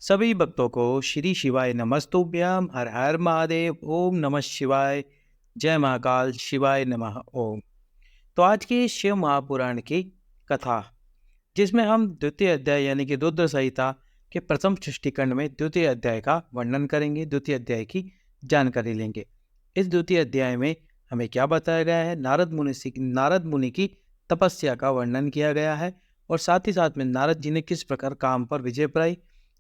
सभी भक्तों को श्री शिवाय नमस्तुभ्यम। हर हर महादेव। ओम नमः शिवाय। जय महाकाल। शिवाय नमः। ओम। तो आज की शिव महापुराण की कथा, जिसमें हम द्वितीय अध्याय यानी कि रुद्र संहिता के प्रथम सृष्टिखंड में द्वितीय अध्याय का वर्णन करेंगे, द्वितीय अध्याय की जानकारी लेंगे। इस द्वितीय अध्याय में हमें क्या बताया गया है? नारद मुनि की तपस्या का वर्णन किया गया है और साथ ही साथ में नारद जी ने किस प्रकार काम पर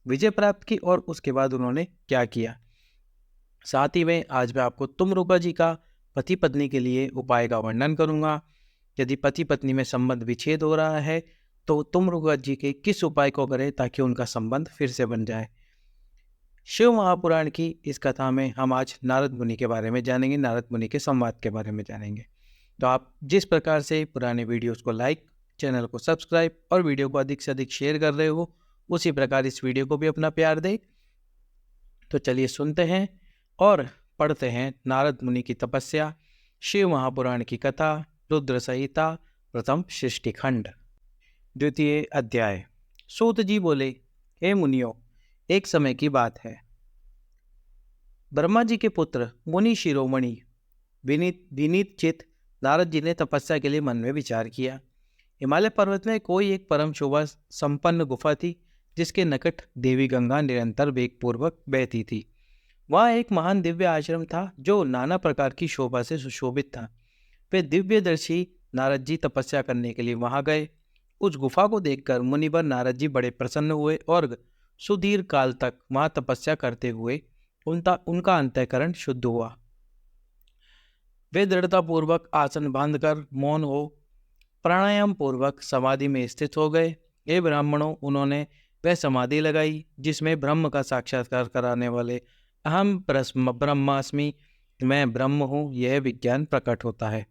विजय प्राप्त की और उसके बाद उन्होंने क्या किया। साथ ही में आज मैं आपको तुमरुका जी का पति पत्नी के लिए उपाय का वर्णन करूंगा। यदि पति पत्नी में संबंध विच्छेद हो रहा है तो तुमरुका जी के किस उपाय को करें ताकि उनका संबंध फिर से बन जाए। शिव महापुराण की इस कथा में हम आज नारद मुनि के बारे में जानेंगे, नारद मुनि के संवाद के बारे में जानेंगे। तो आप जिस प्रकार से पुराने वीडियोस को लाइक, चैनल को सब्सक्राइब और वीडियो को अधिक से अधिक शेयर कर रहे हो, उसी प्रकार इस वीडियो को भी अपना प्यार दे। तो चलिए सुनते हैं और पढ़ते हैं नारद मुनि की तपस्या, शिव महापुराण की कथा, रुद्र संहिता, प्रथम सृष्टिखंड। द्वितीय अध्याय। सूत जी बोले, हे मुनियों, एक समय की बात है। ब्रह्मा जी के पुत्र मुनि शिरोमणि विनीत चित नारद जी ने तपस्या के लिए मन में विचार किया। हिमालय पर्वत में कोई एक परम शोभा संपन्न गुफा थी, जिसके निकट देवी गंगा निरंतर वेगपूर्वक बहती थी। वहाँ एक महान दिव्य आश्रम था जो नाना प्रकार की शोभा से सुशोभित था। वे दिव्यदर्शी नारद जी तपस्या करने के लिए वहां गए। उस गुफा को देखकर मुनिवर नारद जी बड़े प्रसन्न हुए और सुदीर्घ काल तक वहां तपस्या करते हुए उनका अंतःकरण शुद्ध हुआ। वे दृढ़तापूर्वक आसन बांधकर मौन हो प्राणायाम पूर्वक समाधि में स्थित हो गए। हे ब्राह्मणों, उन्होंने वह समाधि लगाई जिसमें ब्रह्म का साक्षात्कार कराने वाले अहम ब्रह्मास्मि, मैं ब्रह्म हूँ, यह विज्ञान प्रकट होता है।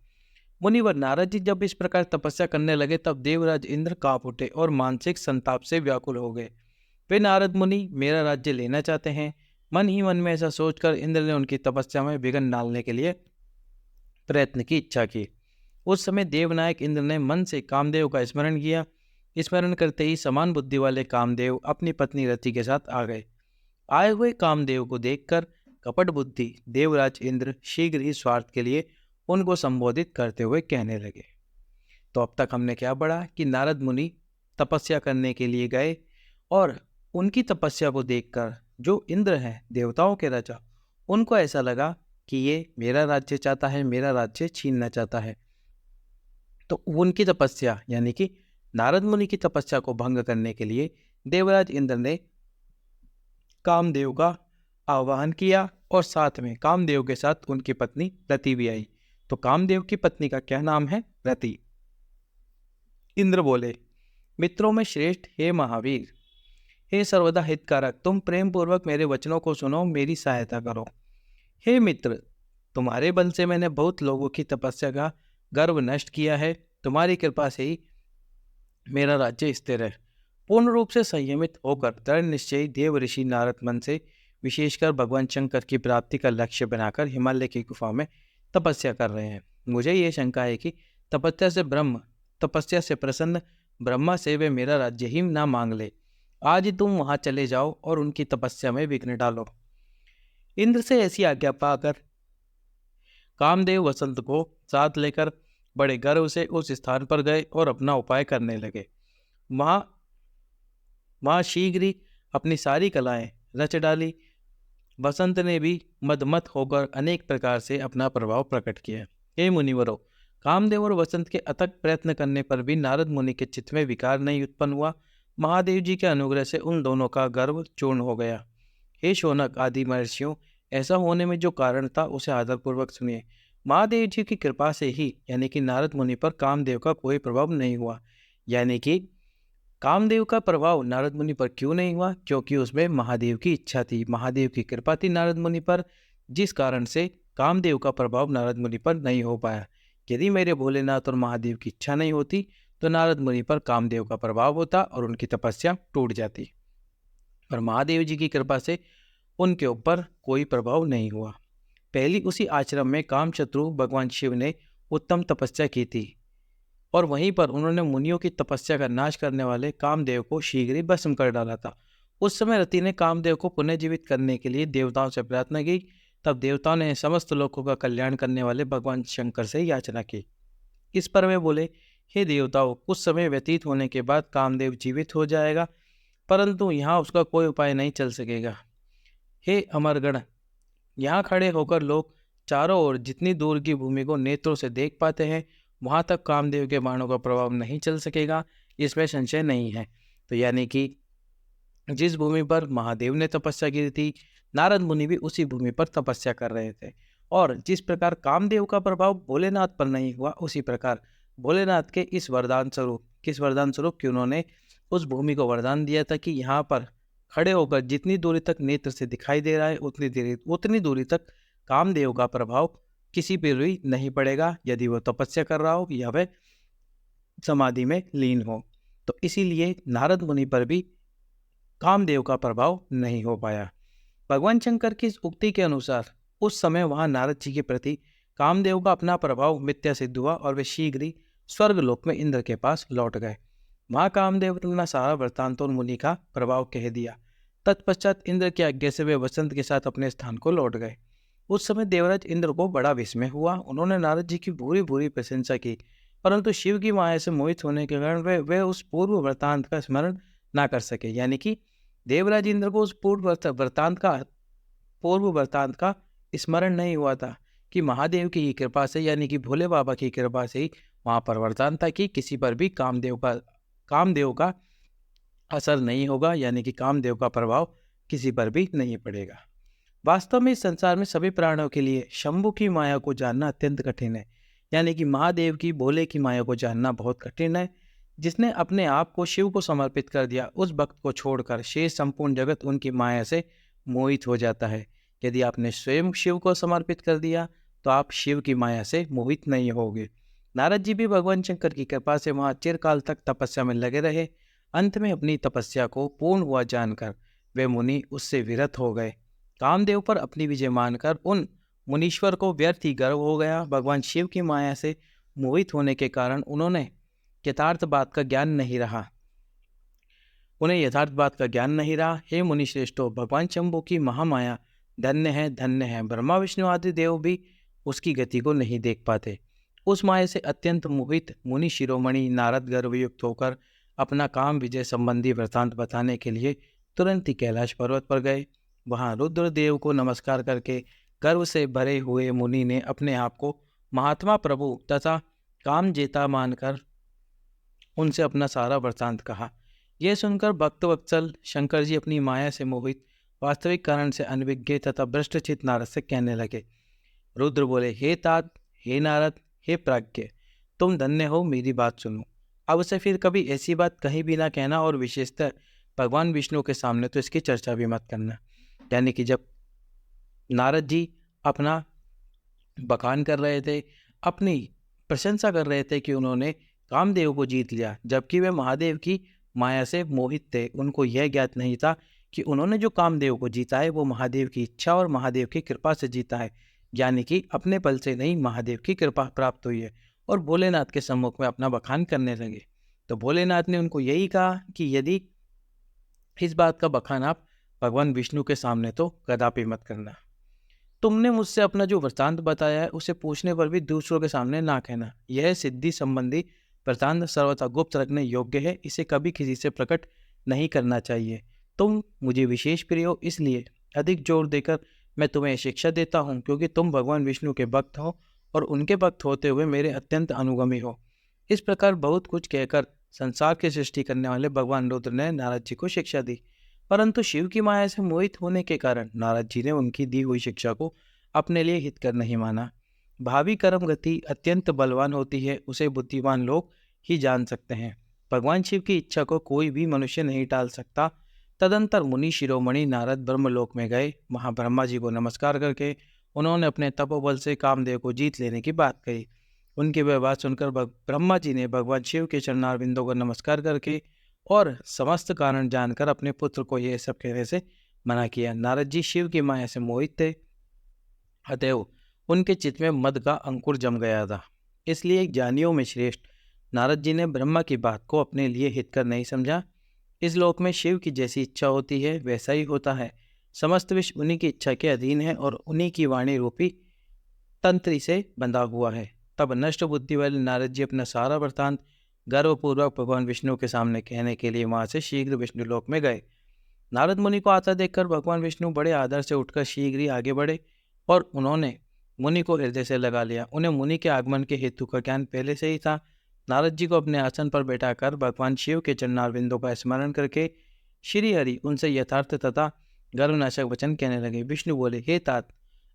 मुनिवर नारद जी जब इस प्रकार तपस्या करने लगे तब देवराज इंद्र कांप उठे और मानसिक संताप से व्याकुल हो गए। वे नारद मुनि मेरा राज्य लेना चाहते हैं। मन ही मन में ऐसा सोचकर इंद्र ने उनकी तपस्या में विघ्न डालने के लिए प्रयत्न की इच्छा की। उस समय देवनायक इंद्र ने मन से कामदेव का स्मरण किया। स्मरण करते ही समान बुद्धि वाले कामदेव अपनी पत्नी रति के साथ आ गए। आए हुए कामदेव को देखकर कपट बुद्धि देवराज इंद्र शीघ्र ही स्वार्थ के लिए उनको संबोधित करते हुए कहने लगे। तो अब तक हमने क्या पढ़ा कि नारद मुनि तपस्या करने के लिए गए और उनकी तपस्या को देखकर जो इंद्र हैं, देवताओं के राजा, उनको ऐसा लगा कि ये मेरा राज्य चाहता है, मेरा राज्य छीनना चाहता है। तो उनकी तपस्या यानी कि नारद मुनि की तपस्या को भंग करने के लिए देवराज इंद्र ने कामदेव का आवाहन किया और साथ में कामदेव के साथ उनकी पत्नी रति भी आई। तो कामदेव की पत्नी का क्या नाम है? रति। इंद्र बोले, मित्रों में श्रेष्ठ हे महावीर, हे सर्वदा हितकारक, तुम प्रेम पूर्वक मेरे वचनों को सुनो, मेरी सहायता करो। हे मित्र, तुम्हारे बल से मैंने बहुत लोगों की तपस्या का गर्व नष्ट किया है। तुम्हारी कृपा से ही मेरा राज्य स्थिर है। पूर्ण रूप से संयमित होकर दृढ़ निश्चयी देव ऋषि नारद मन से विशेषकर भगवान शंकर की प्राप्ति का लक्ष्य बनाकर हिमालय की गुफा में तपस्या कर रहे हैं। मुझे ये शंका है कि तपस्या से प्रसन्न ब्रह्मा से वे मेरा राज्य ही ना मांग ले। आज ही तुम वहां चले जाओ और उनकी तपस्या में विघ्न डालो। इंद्र से ऐसी आज्ञा पाकर कामदेव वसंत को साथ लेकर बड़े गर्व से उस स्थान पर गए और अपना उपाय करने लगे। वहां शीघ्र ही अपनी सारी कलाएं रच डाली। वसंत ने भी मदमत होकर अनेक प्रकार से अपना प्रभाव प्रकट किया। हे मुनिवरों, कामदेव और वसंत के अथक प्रयत्न करने पर भी नारद मुनि के चित्त में विकार नहीं उत्पन्न हुआ। महादेव जी के अनुग्रह से उन दोनों का गर्व चूर्ण हो गया। हे शौनक आदि महर्षियों, ऐसा होने में जो कारण था उसे आदरपूर्वक सुनिए। महादेव जी की कृपा से ही यानी कि नारद मुनि पर कामदेव का कोई प्रभाव नहीं हुआ। यानी कि कामदेव का प्रभाव नारद मुनि पर क्यों नहीं हुआ? क्योंकि उसमें महादेव की इच्छा थी, महादेव की कृपा थी नारद मुनि पर, जिस कारण से कामदेव का प्रभाव नारद मुनि पर नहीं हो पाया। यदि मेरे भोलेनाथ और महादेव की इच्छा नहीं होती तो नारद मुनि पर कामदेव का प्रभाव होता और उनकी तपस्या टूट जाती। पर महादेव जी की कृपा से उनके ऊपर कोई प्रभाव नहीं हुआ। पहली उसी आश्रम में कामचत्रु भगवान शिव ने उत्तम तपस्या की थी और वहीं पर उन्होंने मुनियों की तपस्या का नाश करने वाले कामदेव को शीघ्र ही भस्म कर डाला था। उस समय रति ने कामदेव को पुनर्जीवित करने के लिए देवताओं से प्रार्थना की। तब देवताओं ने समस्त लोगों का कल्याण करने वाले भगवान शंकर से याचना की। इस पर वे बोले, हे देवताओं, कुछ समय व्यतीत होने के बाद कामदेव जीवित हो जाएगा, परंतु यहाँ उसका कोई उपाय नहीं चल सकेगा। हे अमरगण, यहाँ खड़े होकर लोग चारों ओर जितनी दूर की भूमि को नेत्रों से देख पाते हैं, वहां तक कामदेव के बाणों का प्रभाव नहीं चल सकेगा, इसमें संशय नहीं है। तो यानी कि जिस भूमि पर महादेव ने तपस्या की थी, नारद मुनि भी उसी भूमि पर तपस्या कर रहे थे। और जिस प्रकार कामदेव का प्रभाव भोलेनाथ पर नहीं हुआ, उसी प्रकार भोलेनाथ के इस वरदान स्वरूप, किस वरदान स्वरूप कि उन्होंने उस भूमि को वरदान दिया था कि यहाँ पर खड़े होकर जितनी दूरी तक नेत्र से दिखाई दे रहा है, उतनी दूरी तक कामदेव का प्रभाव किसी पर भी नहीं पड़ेगा, यदि वह तपस्या कर रहा हो या वह समाधि में लीन हो। तो इसीलिए नारद मुनि पर भी कामदेव का प्रभाव नहीं हो पाया। भगवान शंकर की इस उक्ति के अनुसार उस समय वहां नारद जी के प्रति कामदेव का अपना प्रभाव मिथ्या सिद्ध हुआ और वे शीघ्र ही स्वर्गलोक में इंद्र के पास लौट गए। वहां कामदेव ने अपना सारा वृत्तांत और मुनि का प्रभाव कह दिया। तत्पश्चात इंद्र की आज्ञा से वे वसंत के साथ अपने स्थान को लौट गए। उस समय देवराज इंद्र को बड़ा विस्मय हुआ। उन्होंने नारद जी की भूरी भूरी प्रशंसा की, परंतु शिव की माया से मोहित होने के कारण वे उस पूर्व वृत्तांत का स्मरण ना कर सके। यानी कि देवराज इंद्र को उस पूर्व वृत्तांत का स्मरण नहीं हुआ था कि महादेव की कृपा से, यानी कि भोले बाबा की कृपा से ही वहां पर वरदान था कि किसी पर भी कामदेव का असर नहीं होगा, यानी कि कामदेव का प्रभाव किसी पर भी नहीं पड़ेगा। वास्तव में इस संसार में सभी प्राणियों के लिए शंभु की माया को जानना अत्यंत कठिन है, यानी कि महादेव की, भोले की माया को जानना बहुत कठिन है। जिसने अपने आप को शिव को समर्पित कर दिया, उस भक्त को छोड़कर शेष संपूर्ण जगत उनकी माया से मोहित हो जाता है। यदि आपने स्वयं शिव को समर्पित कर दिया तो आप शिव की माया से मोहित नहीं होगे। नारद जी भी भगवान शंकर की कृपा से वहां चिरकाल तक तपस्या में लगे रहे। अंत में अपनी तपस्या को पूर्ण हुआ जानकर वे मुनि उससे विरत हो गए। कामदेव पर अपनी विजय मानकर उन मुनीश्वर को व्यर्थ ही गर्व हो गया। भगवान शिव की माया से मोहित होने के कारण उन्होंने यथार्थ बात का ज्ञान नहीं रहा उन्हें यथार्थ बात का ज्ञान नहीं रहा। हे मुनि श्रेष्ठो, भगवान शंभु की महामाया धन्य है, धन्य है। ब्रह्मा विष्णु आदि देव भी उसकी गति को नहीं देख पाते। उस माया से अत्यंत मोहित मुनि शिरोमणि नारद गर्वयुक्त होकर अपना काम विजय संबंधी वृतांत बताने के लिए तुरंत ही कैलाश पर्वत पर गए। वहां रुद्रदेव को नमस्कार करके गर्व से भरे हुए मुनि ने अपने आप को महात्मा प्रभु तथा कामजेता मानकर उनसे अपना सारा वृतांत कहा। यह सुनकर भक्तवत्सल शंकर जी अपनी माया से मोहित वास्तविक कारण से अनभिज्ञ तथा भ्रष्टचित नारद से कहने लगे। रुद्र बोले, हे तात, हे नारद, हे प्राज्ञ, तुम धन्य हो, मेरी बात सुनो। अब से फिर कभी ऐसी बात कहीं भी ना कहना, और विशेषतः भगवान विष्णु के सामने तो इसकी चर्चा भी मत करना। यानी कि जब नारद जी अपना बखान कर रहे थे, अपनी प्रशंसा कर रहे थे कि उन्होंने कामदेव को जीत लिया, जबकि वे महादेव की माया से मोहित थे। उनको यह ज्ञात नहीं था कि उन्होंने जो कामदेव को जीता है वो महादेव की इच्छा और महादेव की कृपा से जीता है, यानी कि अपने बल से नहीं, महादेव की कृपा प्राप्त हुई है। और भोलेनाथ के सम्मुख में अपना बखान करने लगे। तो भोलेनाथ ने उनको यही कहा कि यदि इस बात का बखान आप भगवान विष्णु के सामने तो कदापि मत करना। तुमने मुझसे अपना जो वृत्तांत बताया है उसे पूछने पर भी दूसरों के सामने ना कहना। यह सिद्धि संबंधी वृत्तांत सर्वथा गुप्त रखने योग्य है, इसे कभी किसी से प्रकट नहीं करना चाहिए। तुम मुझे विशेष प्रिय हो, इसलिए अधिक जोर देकर मैं तुम्हें शिक्षा देता हूँ, क्योंकि तुम भगवान विष्णु के भक्त हो और उनके भक्त होते हुए मेरे अत्यंत अनुगामी हो। इस प्रकार बहुत कुछ कहकर संसार की सृष्टि करने वाले भगवान रुद्र ने नारद जी को शिक्षा दी, परंतु शिव की माया से मोहित होने के कारण नारद जी ने उनकी दी हुई शिक्षा को अपने लिए हितकर नहीं माना। भावी कर्म गति अत्यंत बलवान होती है, उसे बुद्धिमान लोग ही जान सकते हैं। भगवान शिव की इच्छा को कोई भी मनुष्य नहीं टाल सकता। तदंतर मुनि शिरोमणि नारद ब्रह्मलोक में गए। वहां ब्रह्मा जी को नमस्कार करके उन्होंने अपने तपोबल से कामदेव को जीत लेने की बात कही। उनकी वह बात सुनकर ब्रह्मा जी ने भगवान शिव के चरणारविंदों को नमस्कार करके और समस्त कारण जानकर अपने पुत्र को यह सब कहने से मना किया। नारद जी शिव की माया से मोहित थे, अतएव उनके चित्त में मद का अंकुर जम गया था। इसलिए ज्ञानियों में श्रेष्ठ नारद जी ने ब्रह्मा की बात को अपने लिए हितकर नहीं समझा। इस लोक में शिव की जैसी इच्छा होती है वैसा ही होता है। समस्त विश्व उन्हीं की इच्छा के अधीन है और उन्हीं की वाणी रूपी तंत्री से बंधा हुआ है। तब नष्ट बुद्धि वाले नारद जी अपना सारा वृतांत गर्वपूर्वक भगवान विष्णु के सामने कहने के लिए वहां से शीघ्र विष्णु लोक में गए। नारद मुनि को आता देखकर भगवान विष्णु बड़े आदर से उठकर शीघ्र ही आगे बढ़े और उन्होंने मुनि को हृदय से लगा लिया। उन्हें मुनि के आगमन के हेतु का ज्ञान पहले से ही था। नारद जी को अपने आसन पर बैठाकर भगवान शिव के चरणारविंदों का स्मरण करके श्री हरि उनसे यथार्थ तथा गर्वनाशक वचन कहने लगे। विष्णु बोले, हे तात,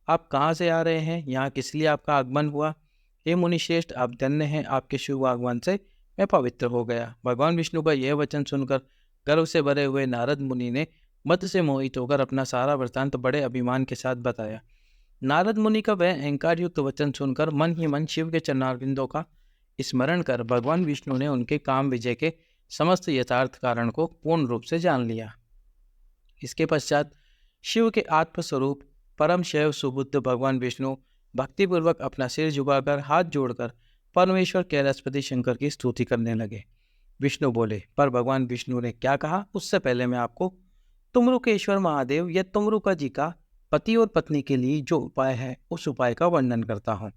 आप कहाँ से आ रहे हैं? यहाँ किस लिए आपका आगमन हुआ? हे मुनि श्रेष्ठ, आप धन्य हैं, आपके शुभ आगमन से मैं पवित्र हो गया। भगवान विष्णु का यह वचन सुनकर गर्व से भरे हुए नारद मुनि ने मत से मोहित होकर अपना सारा वृत्तांत बड़े अभिमान के साथ बताया। नारद मुनि का वह अहंकार युक्त वचन सुनकर मन ही मन शिव के चरणारविंदों का स्मरण कर भगवान विष्णु ने उनके काम विजय के समस्त यथार्थ कारण को पूर्ण रूप से जान लिया। इसके पश्चात शिव के आत्मस्वरूप परम शैव सुबुद्ध भगवान विष्णु भक्तिपूर्वक अपना सिर झुकाकर हाथ जोड़कर परमेश्वर कैलाशपति शंकर की स्तुति करने लगे। विष्णु बोले, पर भगवान विष्णु ने क्या कहा उससे पहले मैं आपको तुमरुकेश्वर महादेव या तुमरुका जी का पति और पत्नी के लिए जो उपाय है उस उपाय का वर्णन करता हूँ।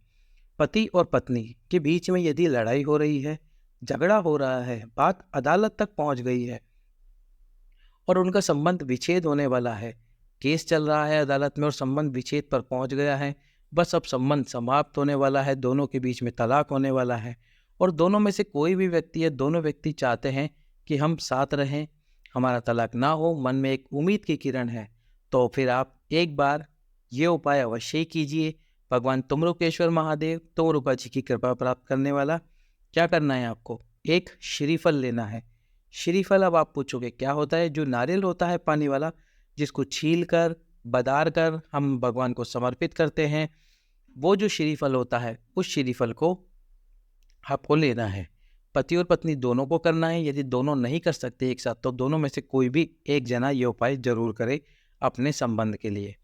पति और पत्नी के बीच में यदि लड़ाई हो रही है, झगड़ा हो रहा है, बात अदालत तक पहुंच गई है और उनका संबंध विच्छेद होने वाला है, केस चल रहा है अदालत में और संबंध विच्छेद पर पहुंच गया है, बस अब संबंध समाप्त होने वाला है, दोनों के बीच में तलाक होने वाला है और दोनों में से कोई भी व्यक्ति या दोनों व्यक्ति चाहते हैं कि हम साथ रहें, हमारा तलाक ना हो, मन में एक उम्मीद की किरण है, तो फिर आप एक बार ये उपाय अवश्य ही कीजिए। भगवान तुमरुकेश्वर महादेव, तुमरुका जी की कृपा प्राप्त करने वाला। क्या करना है आपको? एक श्रीफल लेना है। श्रीफल, अब आप पूछोगे क्या होता है? जो नारियल होता है पानी वाला, जिसको छील कर बदार कर हम भगवान को समर्पित करते हैं, वो जो श्रीफल होता है उस श्रीफल को आपको लेना है। पति और पत्नी दोनों को करना है। यदि दोनों नहीं कर सकते एक साथ तो दोनों में से कोई भी एक जना ये उपाय जरूर करे अपने संबंध के लिए।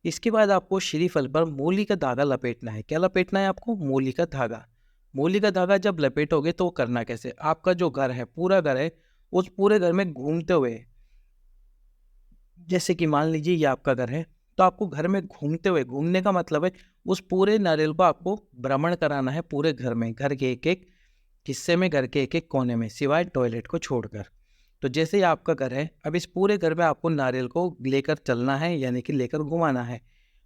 इसके बाद आपको श्रीफल पर मूली का धागा लपेटना है। क्या लपेटना है आपको? मूली का धागा। मूली का धागा जब लपेटोगे तो करना कैसे? आपका जो घर है, पूरा घर है, उस पूरे घर में घूमते हुए, जैसे कि मान लीजिए ये आपका घर है, तो आपको घर में घूमते हुए, घूमने का मतलब है उस पूरे नारियल को आपको भ्रमण कराना है पूरे घर में, घर के एक एक हिस्से में, घर के एक एक कोने में, सिवाय टॉयलेट को छोड़कर। तो जैसे ही आपका घर है, अब इस पूरे घर में आपको नारियल को लेकर चलना है, यानी कि लेकर घुमाना है।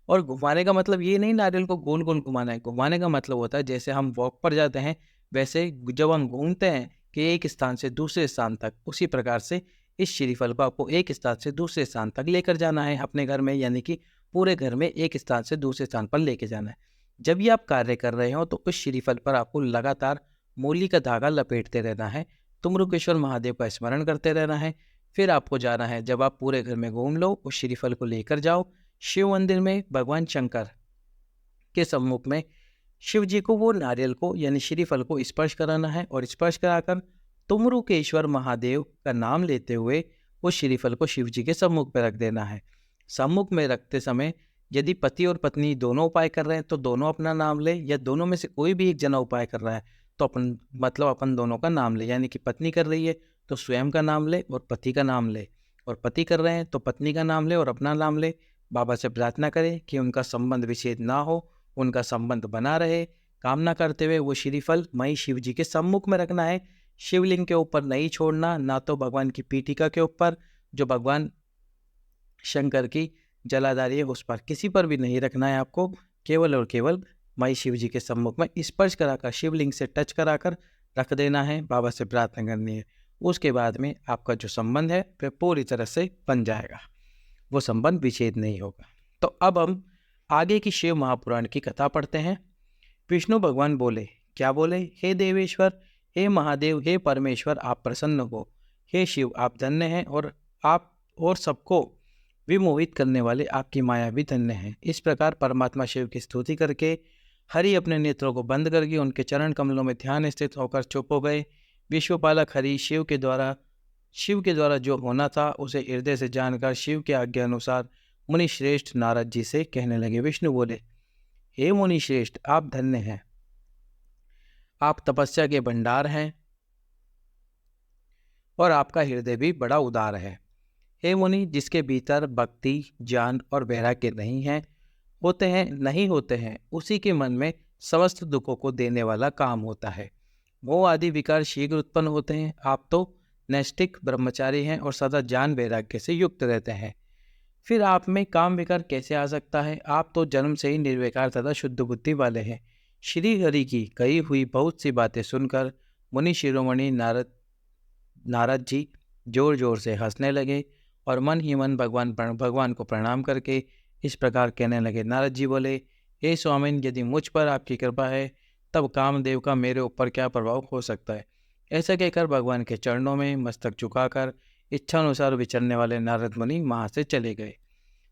और घुमाने का मतलब ये नहीं नारियल को गोल गोल घुमाना है। घुमाने का मतलब होता है जैसे हम वॉक पर जाते हैं वैसे जब हम घूमते हैं कि एक स्थान से दूसरे स्थान तक, उसी प्रकार से इस श्रीफल को आपको एक स्थान से दूसरे स्थान तक लेकर जाना है अपने घर में, यानी कि पूरे घर में एक स्थान से दूसरे स्थान पर लेके जाना है। जब ये आप कार्य कर रहे हो तो उस श्रीफल पर आपको लगातार मूली का धागा लपेटते रहना है, तुमरुकेश्वर महादेव का स्मरण करते रहना है। फिर आपको जाना है, जब आप पूरे घर में घूम लो, उस श्रीफल को लेकर जाओ शिव मंदिर में, भगवान शंकर के सम्मुख में शिव जी को वो नारियल को यानी श्रीफल को स्पर्श कराना है और स्पर्श कराकर तुमरुकेश्वर महादेव का नाम लेते हुए उस श्रीफल को शिव जी के सम्मुख में रख देना है। सम्मुख में रखते समय यदि पति और पत्नी दोनों उपाय कर रहे हैं तो दोनों अपना नाम ले, या दोनों में से कोई भी एक जना उपाय कर रहा है तो अपन दोनों का नाम ले, यानी कि पत्नी कर रही है तो स्वयं का नाम ले और पति का नाम ले, और पति कर रहे हैं तो पत्नी का नाम ले और अपना नाम ले। बाबा से प्रार्थना करें कि उनका संबंध विच्छेद ना हो, उनका संबंध बना रहे। कामना करते हुए वो श्रीफल मई शिव जी के सम्मुख में रखना है, शिवलिंग के ऊपर नहीं छोड़ना, ना तो भगवान की पीठिका के ऊपर जो भगवान शंकर की जलाधारी है उस पर, किसी पर भी नहीं रखना है आपको। केवल और केवल माई शिव जी के सम्मुख में स्पर्श कराकर, शिवलिंग से टच कराकर रख देना है, बाबा से प्रार्थना करनी है। उसके बाद में आपका जो संबंध है वह पूरी तरह से बन जाएगा, वो संबंध विच्छेद नहीं होगा। तो अब हम आगे की शिव महापुराण की कथा पढ़ते हैं। विष्णु भगवान बोले, क्या बोले? हे देवेश्वर, हे महादेव, हे परमेश्वर, आप प्रसन्न हो। हे शिव, आप धन्य हैं और आप और सबको विमोहित करने वाले आपकी माया भी धन्य है। इस प्रकार परमात्मा शिव की स्तुति करके हरि अपने नेत्रों को बंद करके उनके चरण कमलों में ध्यान स्थित होकर चुप हो गए। विश्वपालक हरि शिव के द्वारा जो होना था उसे हृदय से जानकर शिव के आज्ञा अनुसार मुनि श्रेष्ठ नारद जी से कहने लगे। विष्णु बोले, हे मुनि श्रेष्ठ, आप धन्य हैं, आप तपस्या के भंडार हैं, और आपका हृदय भी बड़ा उदार है। हे मुनि, जिसके भीतर भक्ति, ज्ञान और वैराग्य नहीं होते हैं, उसी के मन में समस्त दुखों को देने वाला काम होता है। मोह आदि विकार शीघ्र उत्पन्न होते हैं। आप तो नैष्ठिक ब्रह्मचारी हैं और सदा ज्ञान वैराग्य से युक्त रहते हैं। फिर आप में काम विकार कैसे आ सकता है? आप तो जन्म से ही निर्विकार तथा शुद्ध बुद्धि वाले हैं। श्री हरि की कही हुई बहुत सी बातें सुनकर मुनि शिरोमणि नारद नारद जी जोर जोर से हंसने लगे और मन ही मन भगवान को प्रणाम करके इस प्रकार कहने लगे। नारद जी बोले, हे स्वामिन, यदि मुझ पर आपकी कृपा है तब कामदेव का मेरे ऊपर क्या प्रभाव हो सकता है? ऐसा कहकर भगवान के चरणों में मस्तक झुकाकर इच्छानुसार विचरने वाले नारद मुनि वहाँ से चले गए।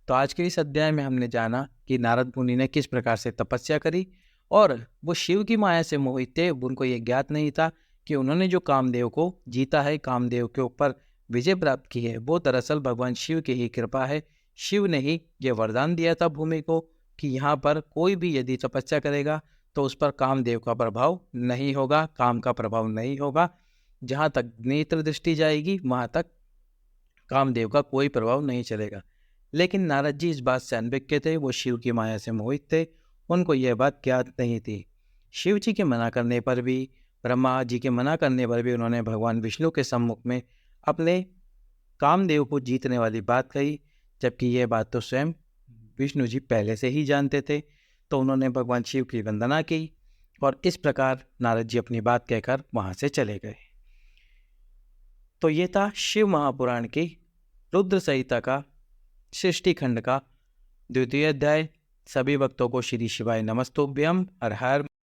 तो आज के इस अध्याय में हमने जाना कि नारद मुनि ने किस प्रकार से तपस्या करी और वो शिव की माया से मोहित थे। उनको ये ज्ञात नहीं था कि उन्होंने जो कामदेव को जीता है, कामदेव के ऊपर विजय प्राप्त की है, वो दरअसल भगवान शिव की ही कृपा है। शिव ने ही ये वरदान दिया था भूमि को कि यहाँ पर कोई भी यदि तपस्या करेगा तो उस पर कामदेव का प्रभाव नहीं होगा, काम का प्रभाव नहीं होगा। जहाँ तक नेत्र दृष्टि जाएगी वहाँ तक कामदेव का कोई प्रभाव नहीं चलेगा। लेकिन नारद जी इस बात से अनभिज्ञ थे, वो शिव की माया से मोहित थे, उनको यह बात ज्ञात नहीं थी। शिव जी के मना करने पर भी, ब्रह्मा जी के मना करने पर भी उन्होंने भगवान विष्णु के सम्मुख में अपने कामदेव को जीतने वाली बात कही, जबकि यह बात तो स्वयं विष्णु जी पहले से ही जानते थे। तो उन्होंने भगवान शिव की वंदना की और इस प्रकार नारद जी अपनी बात कहकर वहाँ से चले गए। तो ये था शिव महापुराण की रुद्र संहिता का सृष्टि खंड का 2वां अध्याय। सभी भक्तों को श्री शिवाय नमस्तुभ्यम। हर हर